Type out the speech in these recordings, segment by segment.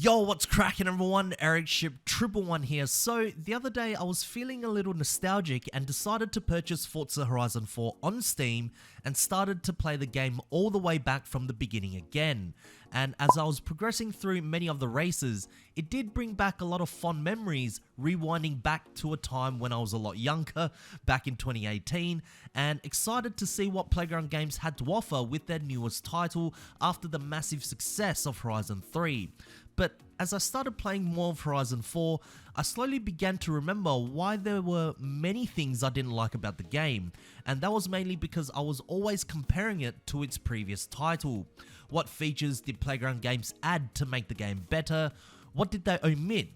Yo, what's cracking everyone? Ericship 111 here. So, the other day I was feeling a little nostalgic and decided to purchase Forza Horizon 4 on Steam and started to play the game all the way back from the beginning again. And as I was progressing through many of the races, it did bring back a lot of fond memories, rewinding back to a time when I was a lot younger, back in 2018, and excited to see what Playground Games had to offer with their newest title after the massive success of Horizon 3. But as I started playing more of Horizon 4, I slowly began to remember why there were many things I didn't like about the game, and that was mainly because I was always comparing it to its previous title. What features did Playground Games add to make the game better? What did they omit?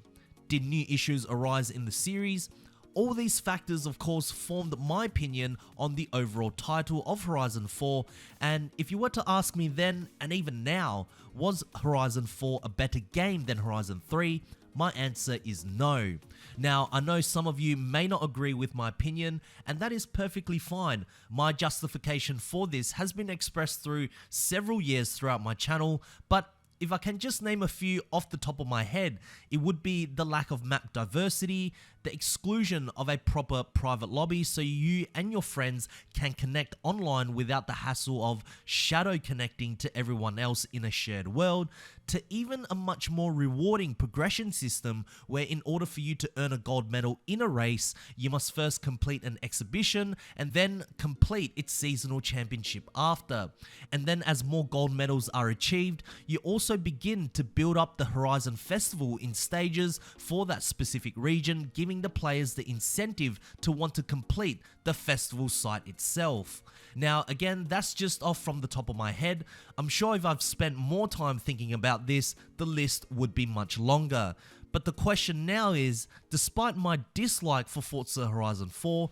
Did new issues arise in the series? All these factors of course formed my opinion on the overall title of Horizon 4, and if you were to ask me then and even now, was Horizon 4 a better game than Horizon 3? My answer is no. Now, I know some of you may not agree with my opinion, and that is perfectly fine. My justification for this has been expressed through several years throughout my channel, but if I can just name a few off the top of my head, it would be the lack of map diversity, the exclusion of a proper private lobby so you and your friends can connect online without the hassle of shadow connecting to everyone else in a shared world, to even a much more rewarding progression system where in order for you to earn a gold medal in a race, you must first complete an exhibition and then complete its seasonal championship after. And then as more gold medals are achieved, you also begin to build up the Horizon Festival in stages for that specific region, giving the players the incentive to want to complete the festival site itself. Now again, that's just off from the top of my head. I'm sure if I've spent more time thinking about this, the list would be much longer. But the question now is, despite my dislike for Forza Horizon 4,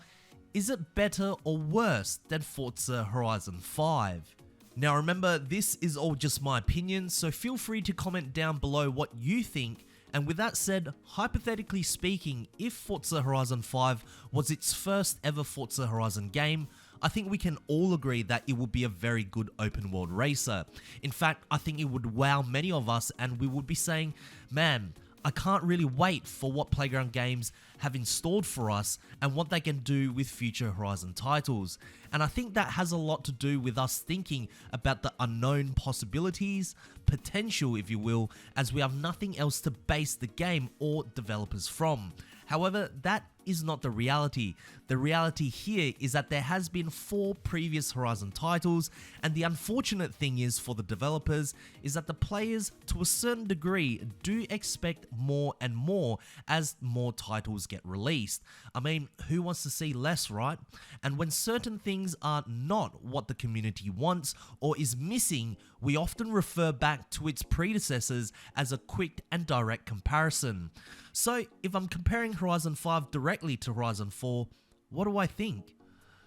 is it better or worse than Forza Horizon 5? Now remember, this is all just my opinion, so feel free to comment down below what you think. And with that said, hypothetically speaking, if Forza Horizon 5 was its first ever Forza Horizon game, I think we can all agree that it would be a very good open world racer. In fact, I think it would wow many of us and we would be saying, man, I can't really wait for what Playground Games have installed for us and what they can do with future Horizon titles. And I think that has a lot to do with us thinking about the unknown possibilities, potential if you will, as we have nothing else to base the game or developers from. However, that is not the reality. The reality here is that there has been 4 previous Horizon titles, and the unfortunate thing is for the developers is that the players to a certain degree do expect more and more as more titles get released. I mean, who wants to see less, right? And when certain things are not what the community wants or is missing, we often refer back to its predecessors as a quick and direct comparison. So if I'm comparing Horizon 5 directly to Horizon 4, what do I think?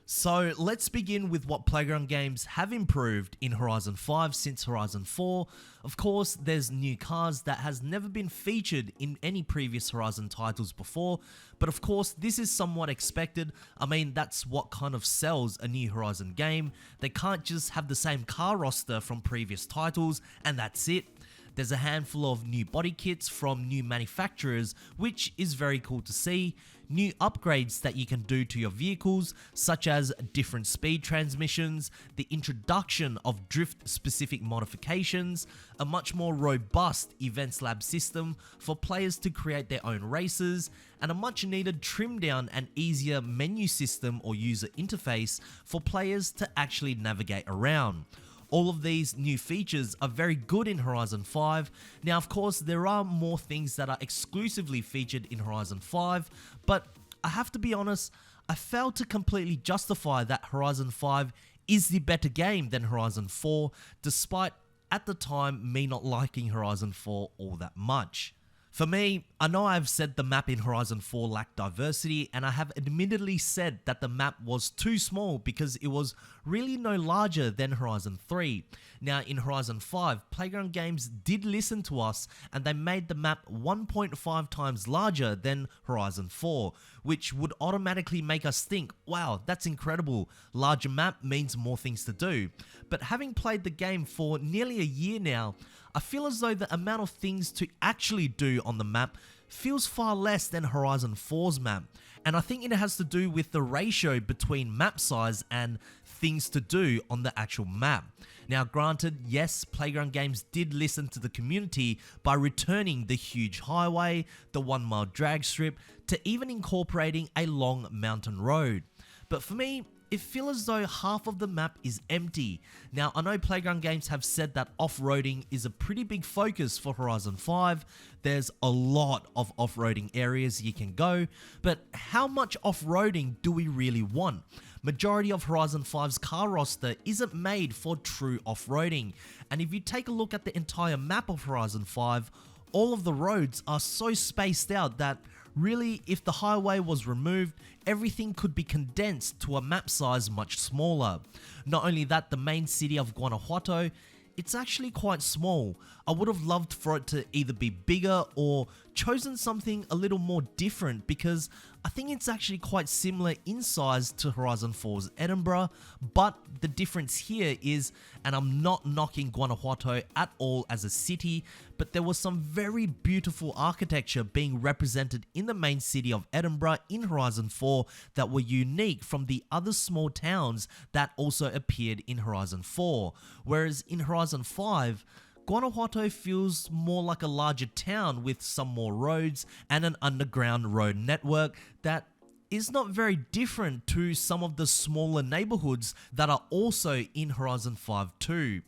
So let's begin with what Playground Games have improved in Horizon 5 since Horizon 4. Of course, there's new cars that has never been featured in any previous Horizon titles before, but of course this is somewhat expected. I mean, that's what kind of sells a new Horizon game. They can't just have the same car roster from previous titles and that's it. There's a handful of new body kits from new manufacturers, which is very cool to see. New upgrades that you can do to your vehicles, such as different speed transmissions, the introduction of drift-specific modifications, a much more robust Events Lab system for players to create their own races, and a much needed trimmed down and easier menu system or user interface for players to actually navigate around. All of these new features are very good in Horizon 5. Now, of course, there are more things that are exclusively featured in Horizon 5, but I have to be honest, I failed to completely justify that Horizon 5 is the better game than Horizon 4, despite at the time me not liking Horizon 4 all that much. For me, I know I've said the map in Horizon 4 lacked diversity, and I have admittedly said that the map was too small because it was really no larger than Horizon 3. Now in Horizon 5, Playground Games did listen to us and they made the map 1.5 times larger than Horizon 4, which would automatically make us think, wow, that's incredible, larger map means more things to do. But having played the game for nearly a year now, I feel as though the amount of things to actually do on the map feels far less than Horizon 4's map. And I think it has to do with the ratio between map size and things to do on the actual map. Now granted, yes, Playground Games did listen to the community by returning the huge highway, the 1 mile drag strip, to even incorporating a long mountain road. But for me, it feels as though half of the map is empty. Now, I know Playground Games have said that off-roading is a pretty big focus for Horizon 5. There's a lot of off-roading areas you can go, but how much off-roading do we really want? Majority of Horizon 5's car roster isn't made for true off-roading, and if you take a look at the entire map of Horizon 5, all of the roads are so spaced out that really, if the highway was removed, everything could be condensed to a map size much smaller. Not only that, the main city of Guanajuato, it's actually quite small. I would have loved for it to either be bigger or chosen something a little more different, because I think it's actually quite similar in size to Horizon 4's Edinburgh, but the difference here is, and I'm not knocking Guanajuato at all as a city, but there was some very beautiful architecture being represented in the main city of Edinburgh in Horizon 4 that were unique from the other small towns that also appeared in Horizon 4. Whereas in Horizon 5, Guanajuato feels more like a larger town with some more roads and an underground road network that is not very different to some of the smaller neighborhoods that are also in Horizon 5 too.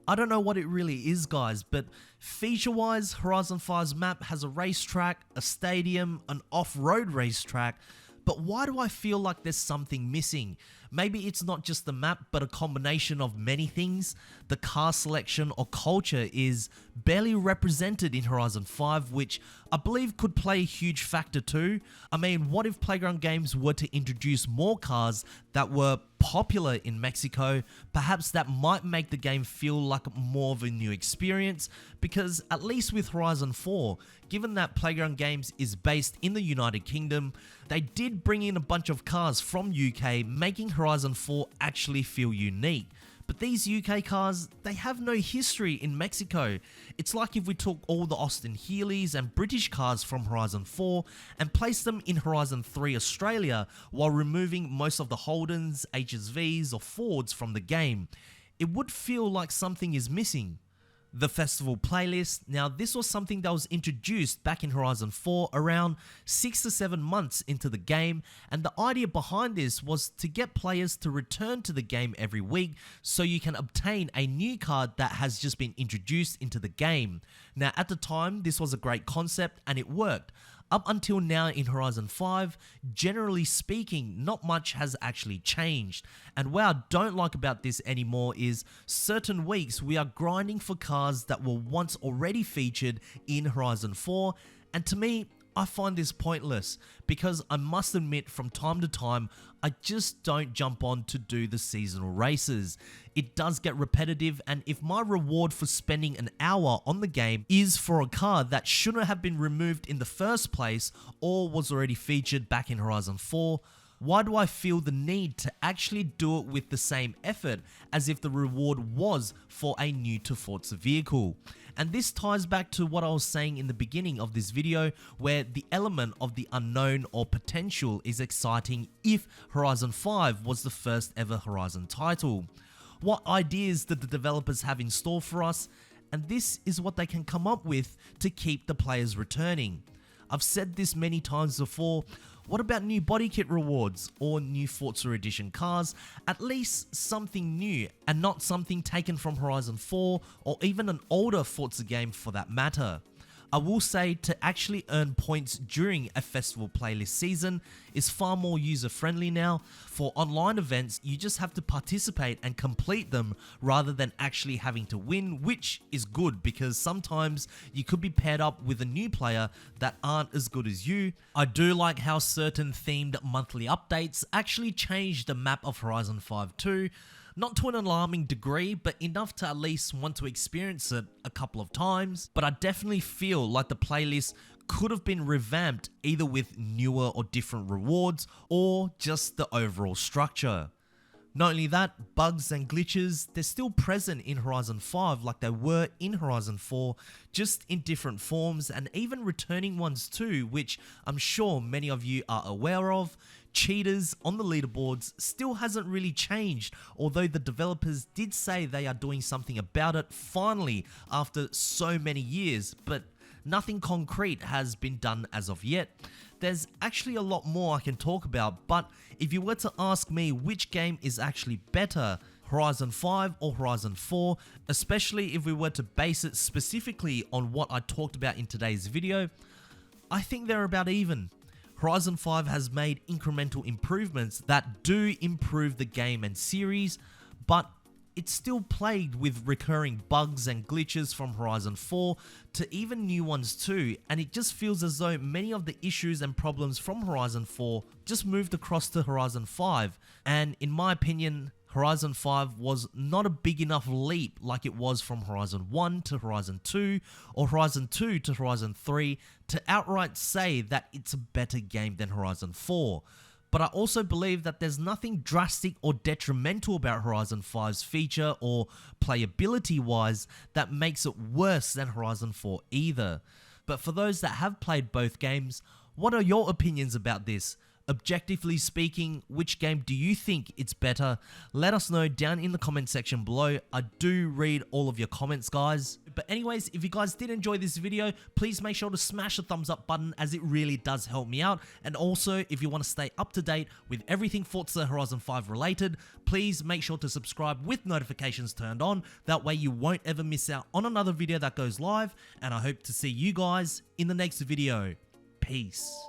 I don't know what it really is, guys, but feature-wise, Horizon 5's map has a racetrack, a stadium, an off-road racetrack, but why do I feel like there's something missing? Maybe it's not just the map, but a combination of many things. The car selection or culture is barely represented in Horizon 5, which I believe could play a huge factor too. I mean, what if Playground Games were to introduce more cars that were popular in Mexico? Perhaps that might make the game feel like more of a new experience, because at least with Horizon 4, given that Playground Games is based in the United Kingdom, they did bring in a bunch of cars from UK, making Horizon 4 actually feel unique. But these UK cars, they have no history in Mexico. It's like if we took all the Austin Healey's and British cars from Horizon 4 and placed them in Horizon 3 Australia while removing most of the Holdens, HSVs or Fords from the game. It would feel like something is missing. The festival playlist. Now, this was something that was introduced back in Horizon 4 around 6 to 7 months into the game, and the idea behind this was to get players to return to the game every week so you can obtain a new card that has just been introduced into the game. Now, at the time, this was a great concept and it worked. Up until now in Horizon 5, generally speaking, not much has actually changed. And what I don't like about this anymore is certain weeks we are grinding for cars that were once already featured in Horizon 4, and to me, I find this pointless, because I must admit from time to time, I just don't jump on to do the seasonal races. It does get repetitive, and if my reward for spending an hour on the game is for a car that shouldn't have been removed in the first place or was already featured back in Horizon 4, why do I feel the need to actually do it with the same effort as if the reward was for a new to Forza vehicle? And this ties back to what I was saying in the beginning of this video, where the element of the unknown or potential is exciting if Horizon 5 was the first ever Horizon title. What ideas did the developers have in store for us? And this is what they can come up with to keep the players returning. I've said this many times before. What about new body kit rewards or new Forza Edition cars? At least something new and not something taken from Horizon 4 or even an older Forza game for that matter. I will say to actually earn points during a festival playlist season is far more user friendly now. For online events, you just have to participate and complete them rather than actually having to win, which is good because sometimes you could be paired up with a new player that aren't as good as you. I do like how certain themed monthly updates actually changed the map of Horizon 5 too. Not to an alarming degree, but enough to at least want to experience it a couple of times. But I definitely feel like the playlist could have been revamped either with newer or different rewards or just the overall structure. Not only that, bugs and glitches, they're still present in Horizon 5 like they were in Horizon 4, just in different forms, and even returning ones too, which I'm sure many of you are aware of. Cheaters on the leaderboards still hasn't really changed, although the developers did say they are doing something about it finally after so many years, but nothing concrete has been done as of yet. There's actually a lot more I can talk about, but if you were to ask me which game is actually better, Horizon 5 or Horizon 4, especially if we were to base it specifically on what I talked about in today's video, I think they're about even. Horizon 5 has made incremental improvements that do improve the game and series, but it's still plagued with recurring bugs and glitches from Horizon 4 to even new ones too, and it just feels as though many of the issues and problems from Horizon 4 just moved across to Horizon 5, and in my opinion, Horizon 5 was not a big enough leap like it was from Horizon 1 to Horizon 2 or Horizon 2 to Horizon 3 to outright say that it's a better game than Horizon 4. But I also believe that there's nothing drastic or detrimental about Horizon 5's feature or playability wise that makes it worse than Horizon 4 either. But for those that have played both games, what are your opinions about this? Objectively speaking, which game do you think it's better? Let us know down in the comment section below. I do read all of your comments, guys. But anyways, if you guys did enjoy this video, please make sure to smash the thumbs up button as it really does help me out. And also, if you want to stay up to date with everything Forza Horizon 5 related, please make sure to subscribe with notifications turned on. That way you won't ever miss out on another video that goes live. And I hope to see you guys in the next video. Peace.